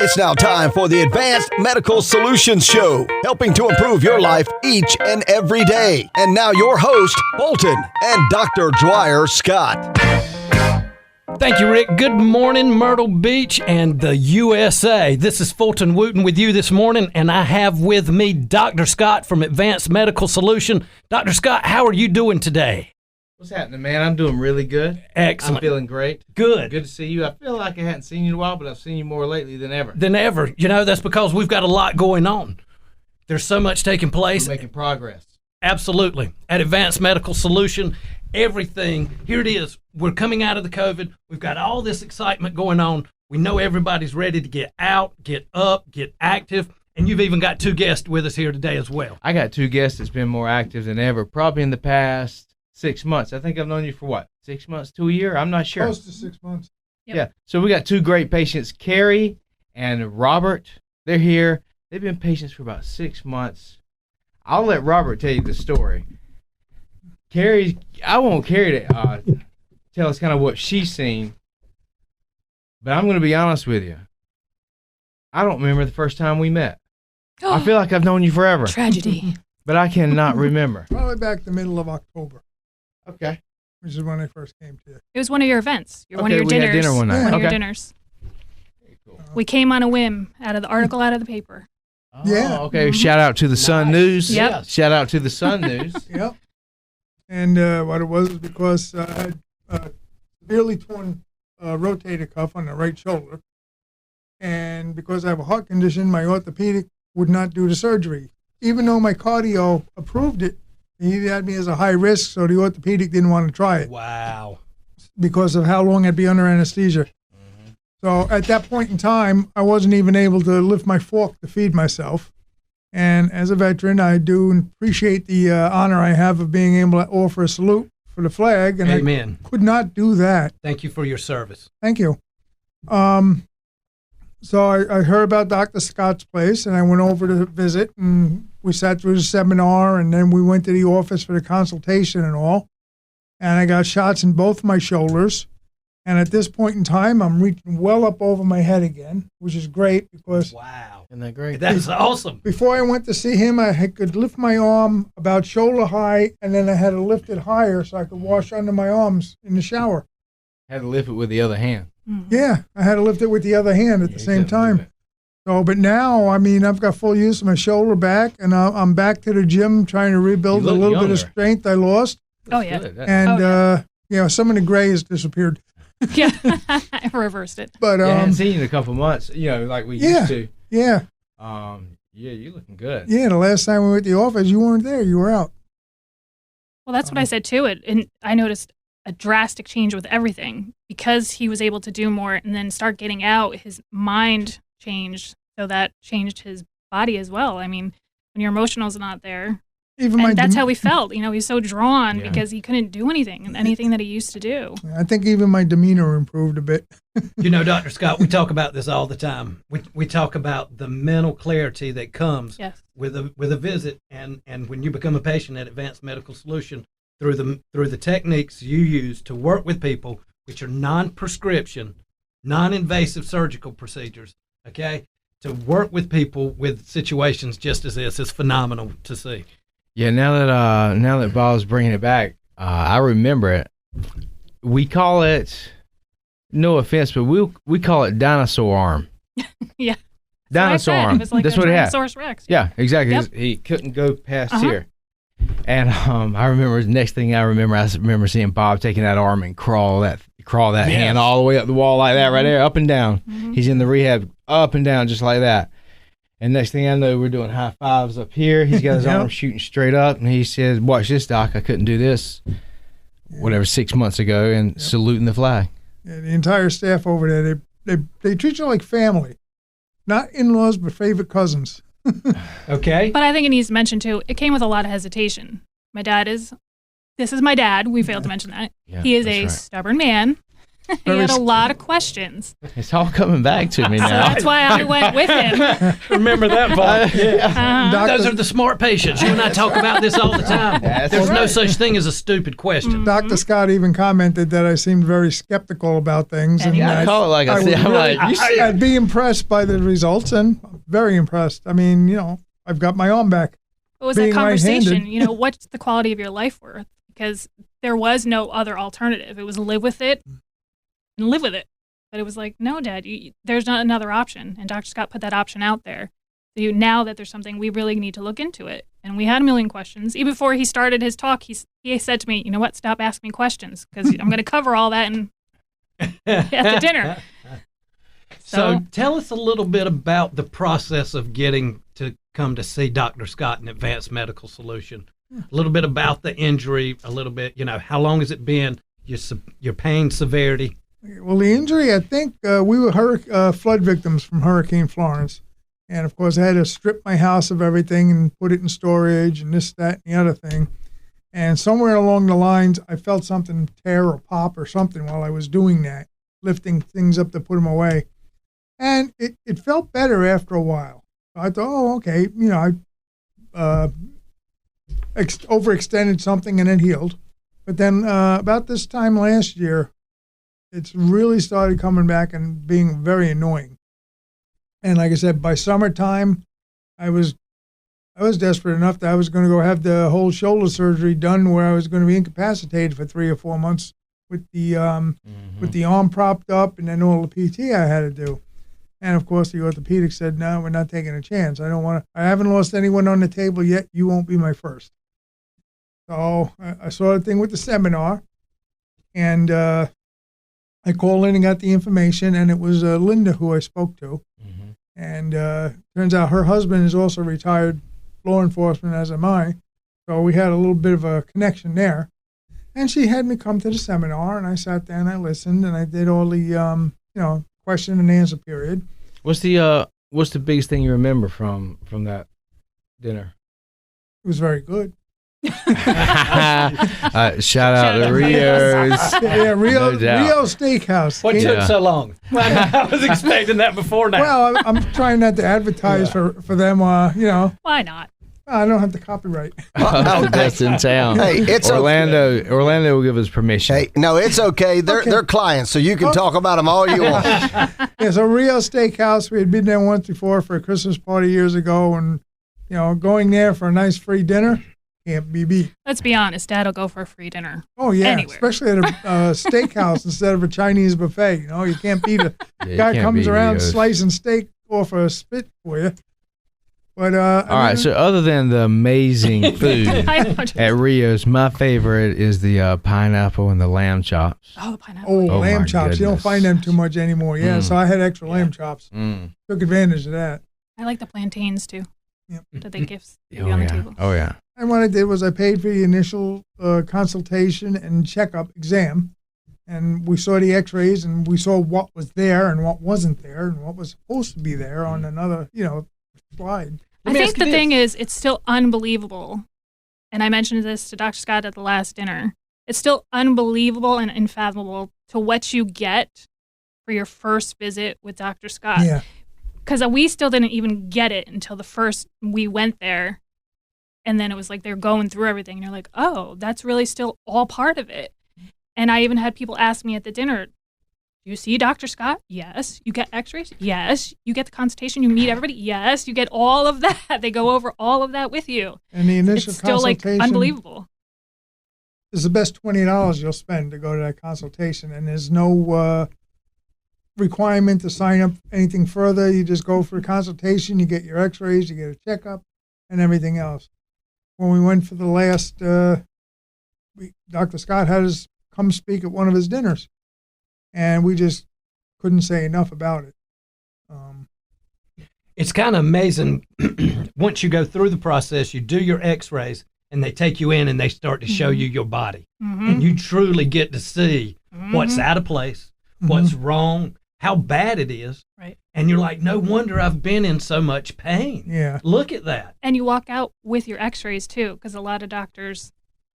It's now time for the Advanced Medical Solutions Show, helping to improve your life each and every day. And now your host, Bolton and Dr. Dwyer Scott. Thank you, Rick. Good morning, Myrtle Beach and the USA. This is Fulton Wooten with you this morning, and I have with me Dr. Scott from Advanced Medical Solution. Dr. Scott, how are you doing today? What's happening, man? I'm doing really good. Excellent. I'm feeling great. Good. Good to see you. I feel like I hadn't seen you in a while, but I've seen you more lately than ever. You know, that's because we've got a lot going on. There's so much taking place. We're making progress. Absolutely. At Advanced Medical Solution, everything, here it is. We're coming out of the COVID. We've got all this excitement going on. We know everybody's ready to get out, get up, get active. And you've even got two guests with us here today as well. I got two guests that's been more active than ever, probably in the past 6 months. I think I've known you for what, 6 months to a year? I'm not sure. Close to 6 months. Yep. Yeah. So we got two great patients, Carrie and Robert. They're here. They've been patients for about 6 months. I'll let Robert tell you the story. I want Carrie to tell us kind of what she's seen. But I'm going to be honest with you. I don't remember the first time we met. I feel like I've known you forever. Tragedy. But I cannot remember. Probably back the middle of October, Okay. which is when I first came to you. It was one of your events. One of Okay, your we dinners. had dinner one night. One of your Okay. dinners. Cool. We came on a whim out of the article out of the paper. Oh, Yeah. okay. Shout out to the Sun News. Yep. Yes. Shout out to the Sun News. Yep. And what it was because I had a severely torn rotator cuff on the right shoulder. And because I have a heart condition, my orthopedic would not do the surgery. Even though my cardio approved it, he had me as a high risk, so the orthopedic didn't want to try it Wow. because of how long I'd be under anesthesia. So at that point in time, I wasn't even able to lift my fork to feed myself. And as a veteran, I do appreciate the honor I have of being able to offer a salute for the flag. And Amen. I could not do that. Thank you for your service. Thank you. So I heard about Dr. Scott's place, and I went over to visit, and we sat through the seminar, and then we went to the office for the consultation and all. And I got shots in both my shoulders. And at this point in time, I'm reaching well up over my head again, which is great because Wow. Isn't that great? That's awesome. before I went to see him, could lift my arm about shoulder high, and then I had to lift it higher so I could wash under my arms in the shower. Had to lift it with the other hand. Yeah, I had to lift it with the other hand at the same time. So, but now, I mean, I've got full use of my shoulder back, and I'm back to the gym trying to rebuild You a look little bit of younger. strength I lost. Oh, yeah. And, some of the gray has disappeared. Yeah. I reversed it. But, I hadn't seen you in a couple months, like we used to. yeah, Yeah, you're looking good. the last time we were at the office, you weren't there. You were out. Well, that's what I said too. And I noticed a drastic change with everything because he was able to do more and then start getting out. His mind changed, so that changed his body as well. I mean, when your emotional's not there, Even and that's how he felt. He's so drawn Yeah. because he couldn't do anything that he used to do. I think even my demeanor improved a bit. You know, Dr. Scott, we talk about this all the time. We talk about the mental clarity that comes Yes. with a visit, and when you become a patient at Advanced Medical Solution through the techniques you use to work with people, which are non-prescription, non-invasive surgical procedures. Okay, to work with people with situations just as this is phenomenal to see. Yeah, now that Bob's bringing it back, I remember it. We call it, no offense, but we call it dinosaur arm. Yeah. Dinosaur That's what I said. arm. It was like That's a what he had. Tyrannosaurus Rex. Yeah, exactly. Yep. He couldn't go past Uh-huh. here. And I remember the next thing I remember seeing Bob taking that arm and crawl that Yes. hand all the way up the wall like that right there, up and down. Mhm. He's in the rehab, up and down just like that. And next thing I know, we're doing high fives up here. He's got his Yep. arm shooting straight up, and he says, "Watch this, Doc. I couldn't do this, whatever, 6 months ago," and saluting the flag. Yeah, the entire staff over there, they treat you like family. Not in-laws, but favorite cousins. Okay. But I think it needs to mention too, it came with a lot of hesitation. This is my dad. We failed to mention that. Yeah, He is that's a right. stubborn man. He had a lot of questions. It's all coming back to me So now. that's why I went with him. Remember that part? Doctor, Those are the smart patients. You and I talk about this all the time. That's There's no right. such thing as a stupid question. Dr. Scott even commented that I seemed very skeptical about things. And And he I was. call it like I I see. would I'm really- like, you see, I'd be impressed by the results, and very impressed. I mean, I've got my arm back. It was being that conversation, right-handed. what's the quality of your life worth? Because there was no other alternative. It was live with it and live with it. But it was like, no, Dad, there's not another option. And Dr. Scott put that option out there. So now that there's something, we really need to look into it. And we had a million questions. Even before he started his talk, he said to me, you know what, stop asking me questions because I'm going to cover all that at the dinner. So tell us a little bit about the process of getting to come to see Dr. Scott in Advanced Medical Solution. A little bit about the injury, a little bit, how long has it been, your pain severity? Well, the injury, I think we were flood victims from Hurricane Florence. And, of course, I had to strip my house of everything and put it in storage and this, that, and the other thing. And somewhere along the lines, I felt something tear or pop or something while I was doing that, lifting things up to put them away. And it felt better after a while. I thought, oh, okay, I overextended something and it healed. But then about this time last year, it's really started coming back and being very annoying. And like I said, by summertime, I was desperate enough that I was going to go have the whole shoulder surgery done, where I was going to be incapacitated for 3 or 4 months with the arm propped up, and then all the PT I had to do. And of course, the orthopedic said, "No, we're not taking a chance. I haven't lost anyone on the table yet. You won't be my first." So I saw the thing with the seminar, and I called in and got the information, and it was Linda who I spoke to. And turns out her husband is also retired law enforcement, as am I. So we had a little bit of a connection there. And she had me come to the seminar, and I sat there and I listened, and I did all the question and answer period. what's the biggest thing you remember from that dinner? It was very good. Shout out to Rio's. Yeah, Rio No doubt. Steakhouse. What Yeah. took so long? Well, I was expecting that before now. Well, I'm trying not to advertise for them. Why not? I don't have the copyright. That's in town. Hey, it's Orlando. Orlando will give us permission. Hey, no, it's okay. They're clients, so you can talk about them all you want. Yeah, so Rio Steakhouse, we had been there once before for a Christmas party years ago, and going there for a nice free dinner can't be beat. Let's be honest, Dad will go for a free dinner. Oh yeah, Anywhere. especially at a steakhouse instead of a Chinese buffet. You can't beat a Yeah, you guy can't comes beat around Rio's. slicing steak off a spit for you. But All right. So other than the amazing food I know. at Rio's, my favorite is the pineapple and the lamb chops. Oh, the pineapple. Oh, lamb my chops. You don't goodness. find them too much anymore. Yeah, so I had extra lamb chops. Mm. Took advantage of that. I like the plantains too. Yep. That they give Oh on the yeah. table. Oh yeah. And what I did was I paid for the initial consultation and checkup exam. And we saw the x-rays and we saw what was there and what wasn't there and what was supposed to be there on another, slide. I think the thing is, it's still unbelievable. And I mentioned this to Dr. Scott at the last dinner. It's still unbelievable and unfathomable to what you get for your first visit with Dr. Scott. Yeah. Because we still didn't even get it until the first we went there. And then it was like they're going through everything. And you're like, oh, that's really still all part of it. And I even had people ask me at the dinner, you see Dr. Scott? Yes. You get x-rays? Yes. You get the consultation? You meet everybody? Yes. You get all of that. They go over all of that with you. And the initial It's still like consultation unbelievable. is the best $20 you'll spend to go to that consultation. And there's no requirement to sign up anything further. You just go for a consultation, you get your x-rays, you get a checkup, and everything else. When we went for the last, Dr. Scott had us come speak at one of his dinners, and we just couldn't say enough about it. It's kind of amazing. Once you go through the process, you do your x-rays, and they take you in and they start to show you your body. Mm-hmm. And you truly get to see what's out of place, what's wrong, how bad it is. Right. And you're like, no wonder I've been in so much pain. Yeah. Look at that. And you walk out with your x-rays too, because a lot of doctors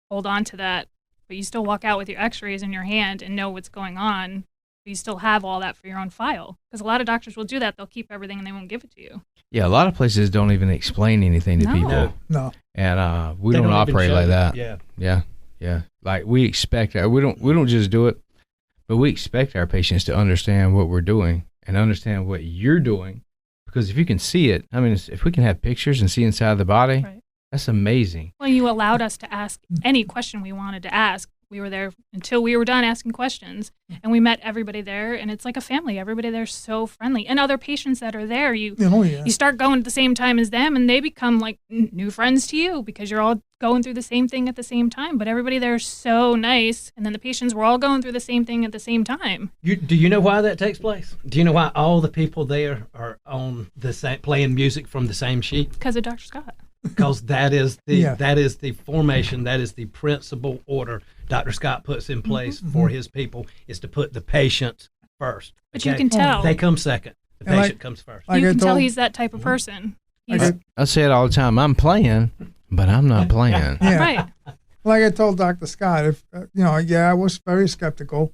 hold on to that. But you still walk out with your x-rays in your hand and know what's going on. You still have all that for your own file. Because a lot of doctors will do that. They'll keep everything and they won't give it to you. Yeah, a lot of places don't even explain anything to No. people. No. And we They don't even operate show like you. that. Yeah. Yeah. Like we expect we don't just do it, but we expect our patients to understand what we're doing and understand what you're doing. Because if you can see it, I mean, if we can have pictures and see inside the body, Right. that's amazing. Well, you allowed us to ask any question we wanted to ask. We were there until we were done asking questions, and we met everybody there, and it's like a family. Everybody there's so friendly. And other patients that are there, you start going at the same time as them, and they become like new friends to you because you're all going through the same thing at the same time. But everybody there is so nice, and then the patients were all going through the same thing at the same time. Do you know why that takes place? Do you know why all the people there are on the same, playing music from the same sheet? Because of Dr. Scott. Because that is the formation, that is the principal order Dr. Scott puts in place for his people, is to put the patient first. But you can tell. They come second. The And patient comes first. like You I can tell told- he's that type of person. I say it all the time. I'm playing, but I'm not playing. Yeah. Right. Like I told Dr. Scott, if I was very skeptical,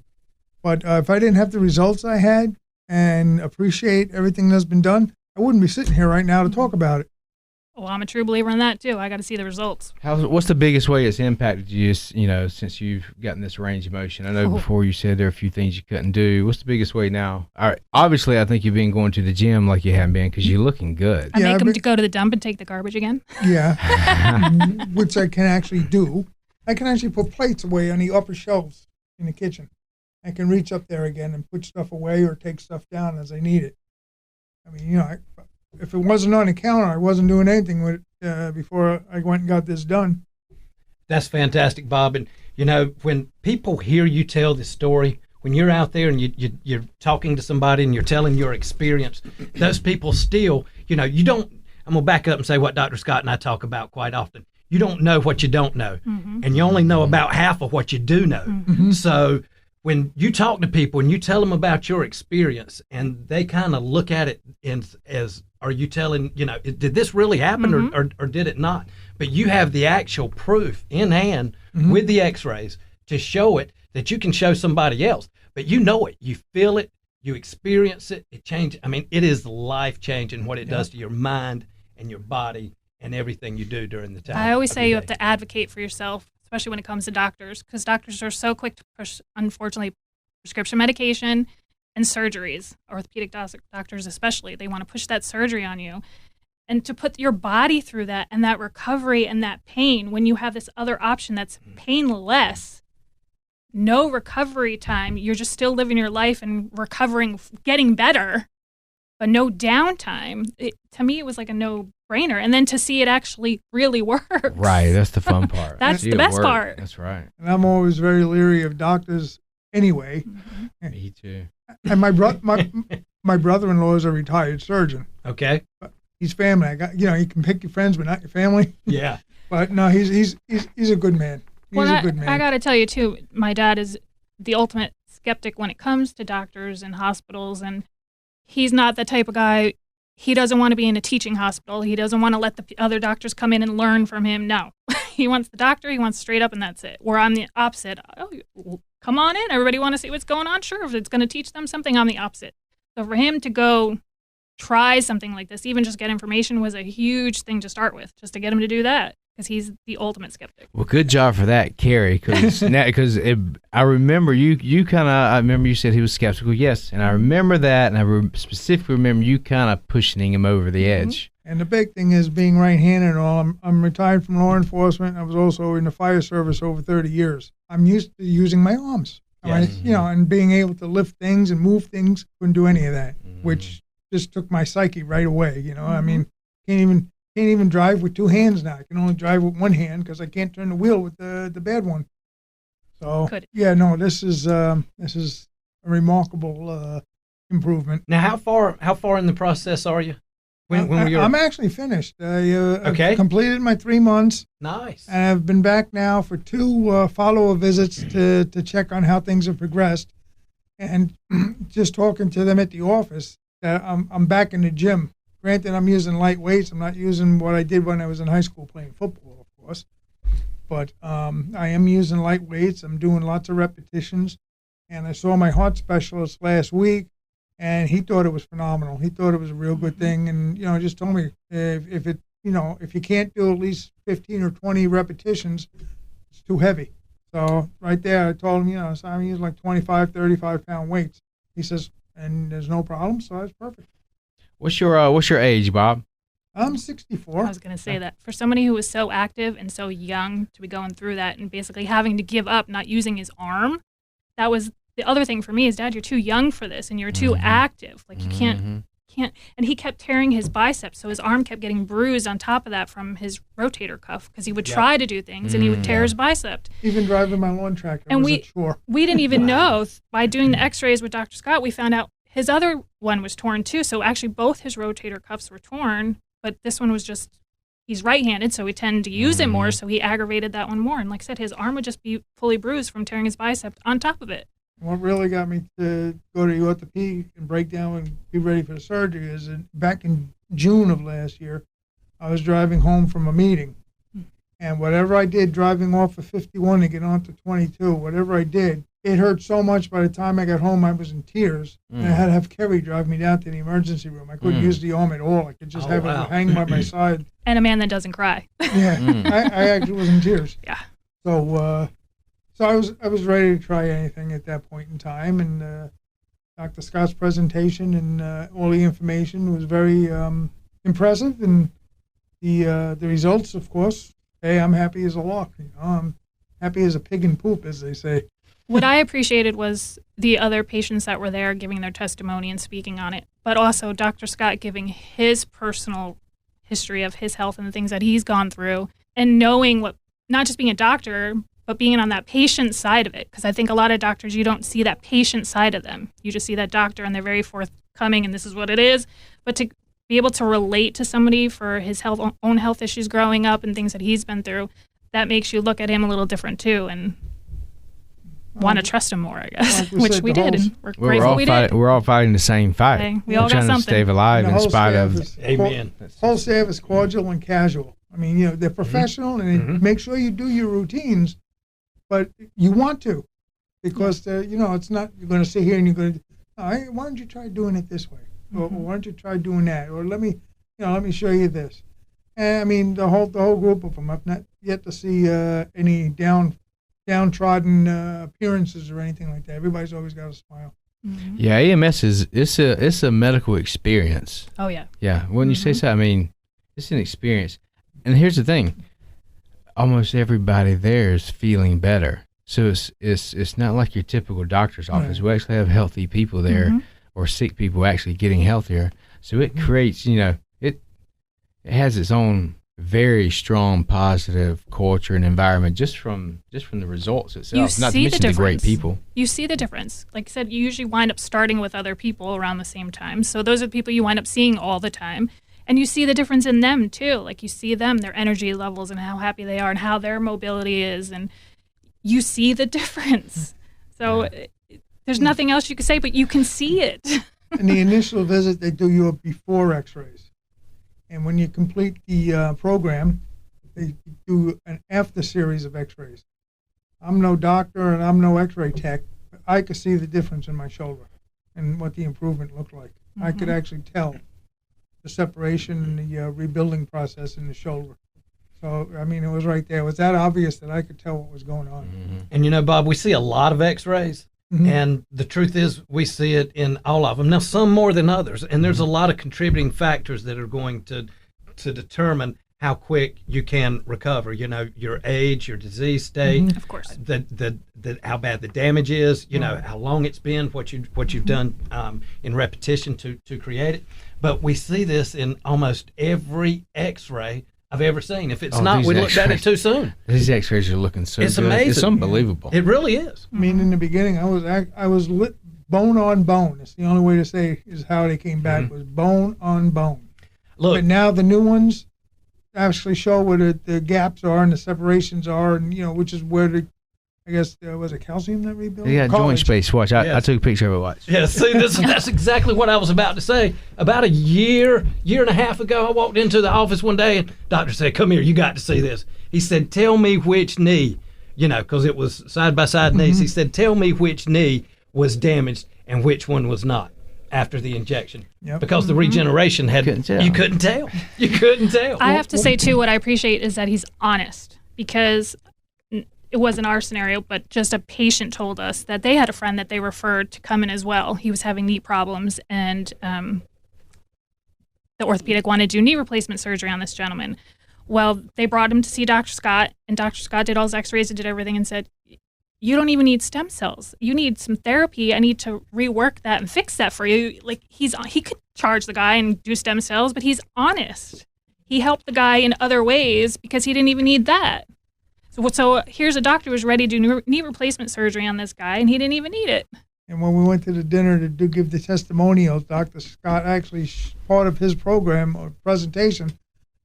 but if I didn't have the results I had and appreciate everything that's been done, I wouldn't be sitting here right now to talk about it. Well, I'm a true believer in that, too. I got to see the results. What's the biggest way it's impacted you, since you've gotten this range of motion? I know before you said there are a few things you couldn't do. What's the biggest way now? All right, obviously, I think you've been going to the gym like you haven't been because you're looking good. I Yeah, make him but- to go to the dump and take the garbage again. Yeah, which I can actually do. I can actually put plates away on the upper shelves in the kitchen. I can reach up there again and put stuff away or take stuff down as I need it. I mean, if it wasn't on the counter, I wasn't doing anything with it before I went and got this done. That's fantastic, Bob. And, when people hear you tell this story, when you're out there and you're talking to somebody and you're telling your experience, those people still, you don't, I'm going to back up and say what Dr. Scott and I talk about quite often. You don't know what you don't know, and you only know about half of what you do know. So when you talk to people and you tell them about your experience and they kind of look at it as, are you telling, did this really happen or did it not? But you have the actual proof in hand with the x-rays to show it, that you can show somebody else. But you know it, you feel it, you experience it, it changes. I mean, it is life-changing what it does to your mind and your body and everything you do during the time. I always say your you have day. to advocate for yourself, especially when it comes to doctors, because doctors are so quick to push, unfortunately, prescription medication and surgeries. Orthopedic doctors especially, they want to push that surgery on you. And to put your body through that and that recovery and that pain when you have this other option that's painless, no recovery time, you're just still living your life and recovering, getting better, but no downtime. To me, it was like a no-brainer. And then to see it actually really works. Right, that's the fun part. That's See the it best work. part. That's right. And I'm always very leery of doctors anyway. Me too. And my brother-in-law is a retired surgeon. Okay. He's family. You can pick your friends, but not your family. Yeah. But no, he's a good man. He's a good man. I got to tell you, too, my dad is the ultimate skeptic when it comes to doctors and hospitals, and he's not the type of guy, he doesn't want to be in a teaching hospital. He doesn't want to let the other doctors come in and learn from him. No. He wants the doctor, he wants straight up, and that's it. Where I'm the opposite. Oh, well, come on in. Everybody want to see what's going on? Sure, if it's going to teach them something, I'm the opposite. So for him to go try something like this, even just get information, was a huge thing to start with, just to get him to do that, because he's the ultimate skeptic. Well, good job for that, Carrie. Because I remember I remember you said he was skeptical. Yes, and I remember that, and I specifically remember you kind of pushing him over the edge. And the big thing is being right-handed and all. I'm retired from law enforcement. I was also in the fire service over 30 years. I'm used to using my arms. Yes. And being able to lift things and move things. Couldn't do any of that, which just took my psyche right away. I mean, can't even drive with two hands now. I can only drive with one hand because I can't turn the wheel with the bad one. So Good. this is a remarkable improvement. Now, how far in the process are you? I'm actually finished. Okay. I've completed my 3 months, Nice. and I've been back now for 2 follow-up visits to check on how things have progressed. And just talking to them at the office, I'm back in the gym. Granted, I'm using light weights. I'm not using what I did when I was in high school playing football, of course. But I am using light weights. I'm doing lots of repetitions. And I saw my heart specialist last week, and he thought it was phenomenal. He thought it was a real good thing, and just told me if you can't do at least 15 or 20 repetitions, it's too heavy. So right there, I told him, so I'm using like 25, 35-pound weights. He says, and there's no problem, so that's perfect. What's your age, Bob? I'm 64. I was going to say that. For somebody who was so active and so young to be going through that and basically having to give up not using his arm, that was the other thing for me is, Dad, you're too young for this and you're too active. Like you can't. And he kept tearing his biceps, so his arm kept getting bruised on top of that from his rotator cuff because he would try to do things and he would tear his bicep. Even driving my lawn tractor and was a chore. We didn't even know. By doing the x-rays with Dr. Scott, we found out his other one was torn too. So actually both his rotator cuffs were torn, but this one was just, he's right-handed, so we tend to use it more, so he aggravated that one more. And like I said, his arm would just be fully bruised from tearing his bicep on top of it. What really got me to go to the orthopedic and break down and be ready for the surgery is that back in June of last year, I was driving home from a meeting. And whatever I did driving off of 51 to get onto 22, whatever I did, it hurt so much by the time I got home I was in tears. And I had to have Kerry drive me down to the emergency room. I couldn't use the arm at all. I could just have it hang by my side. And a man that doesn't cry. Yeah, I actually was in tears. Yeah. So I was ready to try anything at that point in time, and Dr. Scott's presentation and all the information was very impressive, and the results, of course. Hey, I'm happy as a lark. I'm happy as a pig in poop, as they say. What I appreciated was the other patients that were there giving their testimony and speaking on it, but also Dr. Scott giving his personal history of his health and the things that he's gone through, and knowing what, not just being a doctor, but being on that patient side of it. Because I think a lot of doctors, you don't see that patient side of them. You just see that doctor and they're very forthcoming and this is what it is. But to be able to relate to somebody for his own health issues growing up and things that he's been through, that makes you look at him a little different too and want to trust him more, I guess, like which we did. And we're grateful we did. We're all fighting the same fight. Okay, we all got trying something. to stay alive in spite of. Amen. Whole staff is cordial and casual. I mean, they're professional and they make sure you do your routines, but you want to, because it's not you're going to sit here and you're going to. Why don't you try doing it this way, or why don't you try doing that, or let me show you this. And I mean, the whole group of them. I've not yet to see any downtrodden appearances or anything like that. Everybody's always got a smile. Yeah, AMS it's a medical experience. Oh yeah. Yeah, when you say so, I mean, it's an experience. And here's the thing: almost everybody there is feeling better. So it's not like your typical doctor's office. We actually have healthy people there, or sick people actually getting healthier. So it creates, it has its own very strong positive culture and environment just from the results itself. Not to mention the great people. You see the difference. Like I said, you usually wind up starting with other people around the same time. So those are the people you wind up seeing all the time. And you see the difference in them too. Like you see them, their energy levels and how happy they are and how their mobility is. And you see the difference. So there's nothing else you can say, but you can see it. In the initial visit, they do your before x-rays. And when you complete the program, they do an after series of x-rays. I'm no doctor and I'm no x-ray tech, but I could see the difference in my shoulder and what the improvement looked like. I could actually tell the separation and the rebuilding process in the shoulder. So, I mean, it was right there. It was that obvious that I could tell what was going on. And, Bob, we see a lot of x-rays. And the truth is we see it in all of them. Now, some more than others. And there's a lot of contributing factors that are going to determine how quick you can recover. Your age, your disease state. Of course. The how bad the damage is, how long it's been, what you've done in repetition to create it. But we see this in almost every x-ray I've ever seen. If it's not, we looked at it too soon. These x-rays are looking so it's good. Amazing. It's unbelievable. It really is. I mean, in the beginning, I was lit bone on bone. It's the only way to say is how they came back was bone on bone. Look, but now the new ones actually show where the gaps are and the separations are, and which is where I guess was it calcium that rebuilt? Yeah, joint space. Watch. I took a picture of it. Watch. Yeah, see, that's exactly what I was about to say. About a year and a half ago, I walked into the office one day, and doctor said, "Come here, you got to see this." He said, "Tell me which knee," because it was side by side knees. He said, "Tell me which knee was damaged and which one was not after the injection. Yep. Because the regeneration you couldn't tell. You couldn't tell. I have to say, too, what I appreciate is that he's honest, because it wasn't our scenario, but just a patient told us that they had a friend that they referred to come in as well. He was having knee problems, and the orthopedic wanted to do knee replacement surgery on this gentleman. Well, they brought him to see Dr. Scott, and Dr. Scott did all his x-rays and did everything and said, you don't even need stem cells. You need some therapy. I need to rework that and fix that for you. Like, he could charge the guy and do stem cells, but he's honest. He helped the guy in other ways because he didn't even need that. So here's a doctor who was ready to do knee replacement surgery on this guy, and he didn't even need it. And when we went to the dinner to give the testimonials, Dr. Scott actually, part of his program or presentation,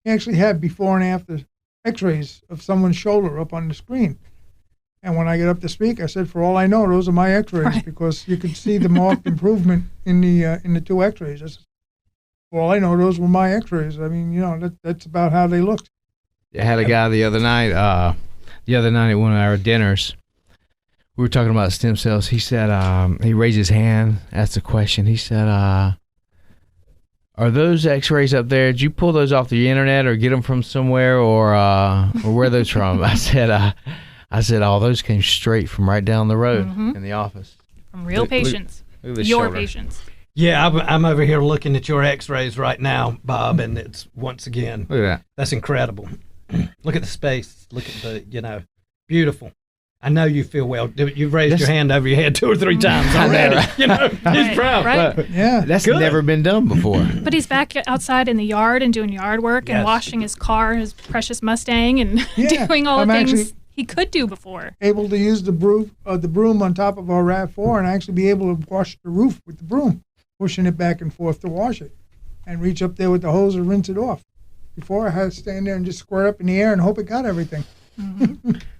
he actually had before and after x-rays of someone's shoulder up on the screen. And when I get up to speak, I said, for all I know, those are my x-rays, right, because you could see the marked improvement in the two x-rays. I said, for all I know, those were my x-rays. I mean, that's about how they looked. I had a guy the other night at one of our dinners. We were talking about stem cells. He said, he raised his hand, asked a question. He said, are those x-rays up there, did you pull those off the internet or get them from somewhere, or where are those from? I said, oh, those came straight from right down the road in the office. From real patients. Look at Your shoulder. patients. Yeah, I'm over here looking at your x-rays right now, Bob, and it's, once again, Look at that. That's incredible. Look at the space. Look at the, beautiful. I know you feel well. You've raised your hand over your head 2 or 3 times already. He's proud. Right. Yeah. That's Good. never been done before. But he's back outside in the yard and doing yard work and washing his car, his precious Mustang, and doing all the things he could do before. Able to use the broom on top of our RAV4 and actually be able to wash the roof with the broom, pushing it back and forth to wash it, and reach up there with the hose and rinse it off. Before, I had to stand there and just squirt up in the air and hope it got everything.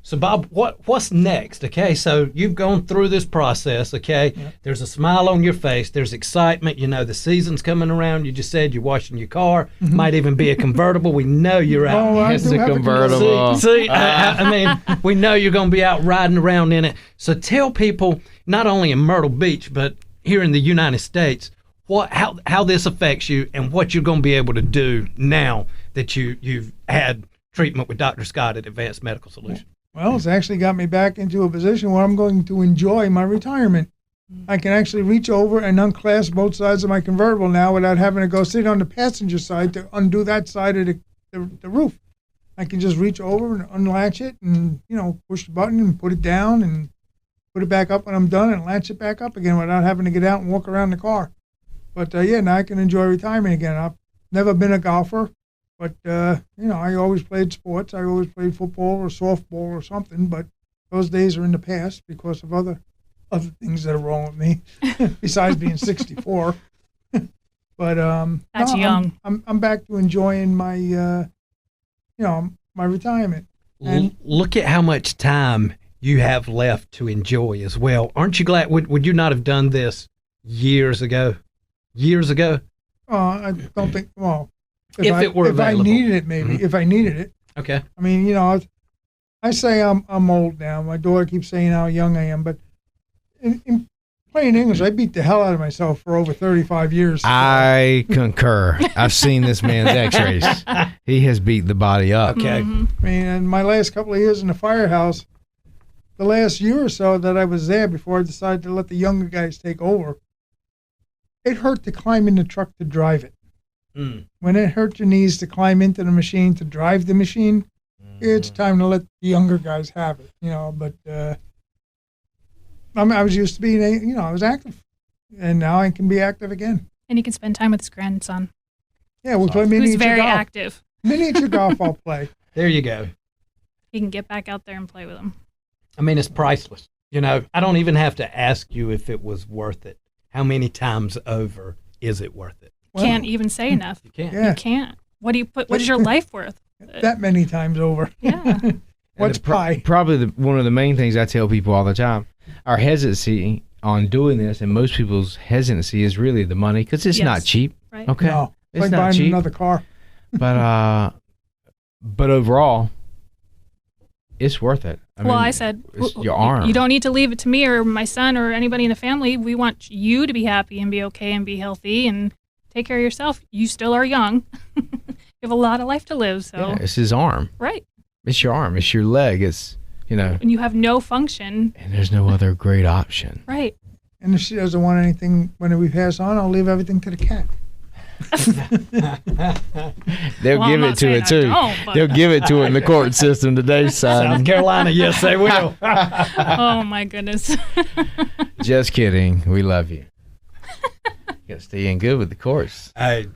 So, Bob, what's next? Okay, so you've gone through this process, okay? Yeah. There's a smile on your face. There's excitement. The season's coming around. You just said you're washing your car. Might even be a convertible. We know you're out. Oh, it's a convertible. See, I mean, we know you're going to be out riding around in it. So tell people, not only in Myrtle Beach, but here in the United States, how this affects you and what you're going to be able to do now that you've had treatment with Dr. Scott at Advanced Medical Solutions. Well, it's actually got me back into a position where I'm going to enjoy my retirement. I can actually reach over and unclasp both sides of my convertible now without having to go sit on the passenger side to undo that side of the roof. I can just reach over and unlatch it and, push the button and put it down and put it back up when I'm done and latch it back up again without having to get out and walk around the car. But, now I can enjoy retirement again. I've never been a golfer. But, I always played sports. I always played football or softball or something. But those days are in the past because of other things that are wrong with me, besides being 64. But that's young. I'm back to enjoying my, my retirement. And look at how much time you have left to enjoy as well. Aren't you glad? Would you not have done this years ago? I don't think. Well. If it were available. I needed it, maybe. If I needed it. Okay. I mean, I say I'm old now. My daughter keeps saying how young I am, but in plain English, I beat the hell out of myself for over 35 years. I concur. I've seen this man's x-rays. He has beat the body up. Okay. Mm-hmm. I mean, in my last couple of years in the firehouse, the last year or so that I was there before I decided to let the younger guys take over, it hurt to climb in the truck to drive it. When it hurt your knees to climb into the machine to drive the machine, it's time to let the younger guys have it, But I was used to being, I was active, and now I can be active again. And he can spend time with his grandson. Yeah, we'll play miniature who's very golf. active. Miniature golf, I'll play. There you go. He can get back out there and play with him. I mean, it's priceless. I don't even have to ask you if it was worth it. How many times over is it worth it? Well, can't even say enough. You can't. Yeah. You can't. What is your life worth? That many times over. Yeah. What's pie? Probably one of the main things I tell people all the time, our hesitancy on doing this, and most people's hesitancy is really the money, because it's not cheap. Right. Okay. No, it's like not buying cheap. another car. But overall, it's worth it. I said, it's your arm. You don't need to leave it to me or my son or anybody in the family. We want you to be happy and be okay and be healthy and take care of yourself. You still are young. You have a lot of life to live. So Yeah, it's his arm. right. It's your arm. It's your leg. It's, And you have no function. and there's no other great option. Right. And if she doesn't want anything when we pass on, I'll leave everything to the cat. They'll Well, give I'm it not to saying it I too. don't, but- They'll give it to it in the court system today, South son. Carolina, yes, they will. Oh my goodness. Just kidding. We love you. You got to stay in good with the courts. Hey,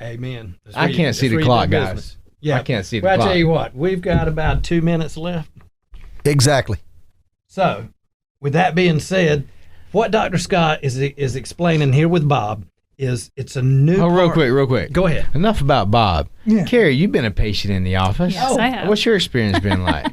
amen. That's I where can't see that's the where you clock, do guys. business. Yeah, I can't see the well, I clock. tell you what, we've got about 2 minutes left. Exactly. So, with that being said, what Dr. Scott is explaining here with Bob is it's a new. Oh, real part- quick. Go ahead. Enough about Bob. Yeah. Carrie, you've been a patient in the office. Yes, I have. What's your experience been like?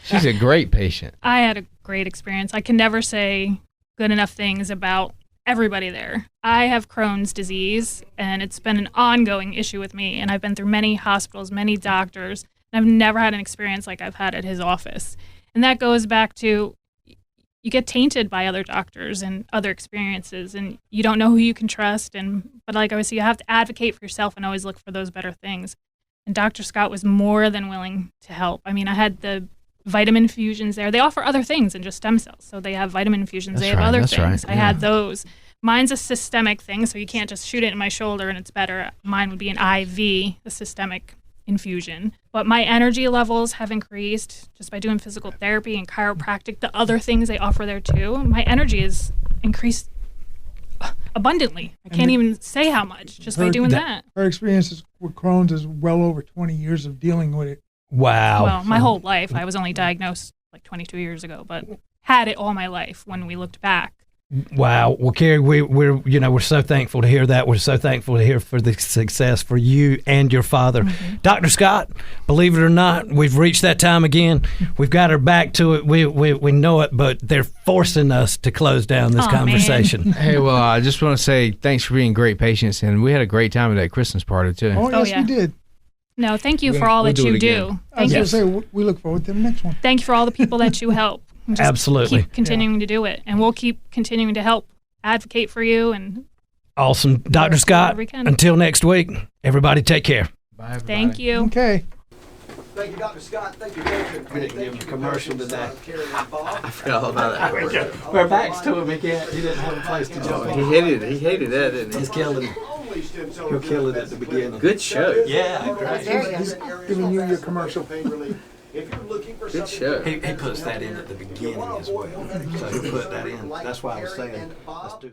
She's a great patient. I had a great experience. I can never say good enough things about everybody there. I have Crohn's disease, and it's been an ongoing issue with me. And I've been through many hospitals, many doctors, and I've never had an experience like I've had at his office. And that goes back to you get tainted by other doctors and other experiences, and you don't know who you can trust. But like I always say, you have to advocate for yourself and always look for those better things. And Dr. Scott was more than willing to help. I mean, I had the vitamin infusions there. They offer other things than just stem cells. So they have vitamin infusions. That's they have right, other that's things. right, I yeah. had those. Mine's a systemic thing, so you can't just shoot it in my shoulder and it's better. Mine would be an IV, a systemic infusion. But my energy levels have increased just by doing physical therapy and chiropractic, the other things they offer there too. My energy is increased abundantly. I can't even say how much just by Her- doing that. Her experiences with Crohn's is well over 20 years of dealing with it. Wow. Well, my whole life. I was only diagnosed like 22 years ago, but had it all my life when we looked back. Wow. Well, Carrie, we're so thankful to hear that. We're so thankful to hear for the success for you and your father. Mm-hmm. Dr. Scott, believe it or not, we've reached that time again. We've got her back to it. We know it, but they're forcing us to close down this Aw, conversation. Hey, well, I just want to say thanks for being great patients, and we had a great time at that Christmas party too. Oh, yes, yeah. we did. No, thank you We'll- for all we'll that do you it do. again. I was Thank you. going to say, we look forward to the next one. Thank you for all the people that you help. Just Absolutely. Keep continuing to do it, and we'll keep continuing to help advocate for you. And Awesome. Dr. Scott, we can. until next week, everybody take care. Bye, everybody. thank you. Okay. Thank you, Dr. Scott. Thank you, Walter. We didn't give him a commercial today. I forgot all about that. We're backs to him again. He didn't have a place to jump. He hated that, didn't He's killing it. He'll kill it at the beginning. Good show. Yeah, great. He's giving you your commercial. Good show. He puts that in at the beginning as well. So he put that in. That's why I was saying, let's do